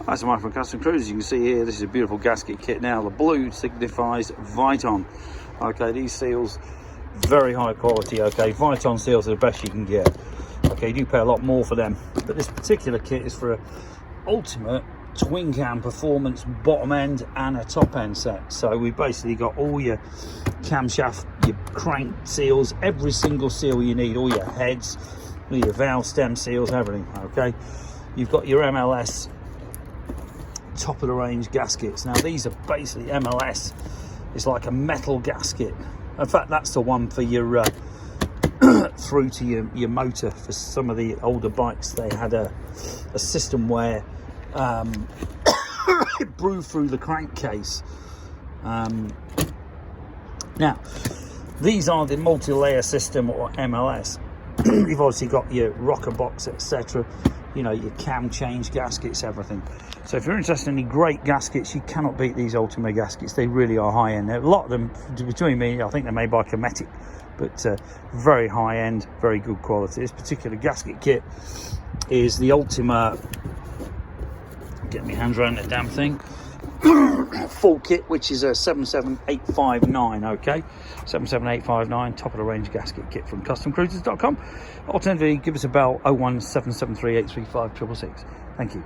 Hi, it's Mike from Custom Cruisers. You can see here, this is a beautiful gasket kit. Now, the blue signifies Viton. Okay, these seals, very high quality. Okay, Viton seals are the best you can get. Okay, you do pay a lot more for them, but this particular kit is for a ultimate twin cam performance bottom end and a top end set. So we've basically got all your camshaft, your crank seals, every single seal you need, all your heads, all your valve stem seals, everything. Okay, you've got your MLS top of the range gaskets. Now these are basically MLS. It's like a metal gasket. In fact, that's the one for your through to your motor. For some of the older bikes, they had a system where it blew through the crankcase. Now these are the multi-layer system, or MLS. You've obviously got your rocker box, etc., you know, your cam change gaskets, everything. So if you're interested in any great gaskets, you cannot beat these Ultima gaskets. They really are high end. A lot of them, between me, I think they're made by Cometic, but very high end, very good quality. This particular gasket kit is the Ultima, get my hands around that damn thing, full kit, which is a 77859. okay, 77859, top of the range gasket kit from customcruisers.com. Alternatively, give us a bell, 01773 835 666. Thank you.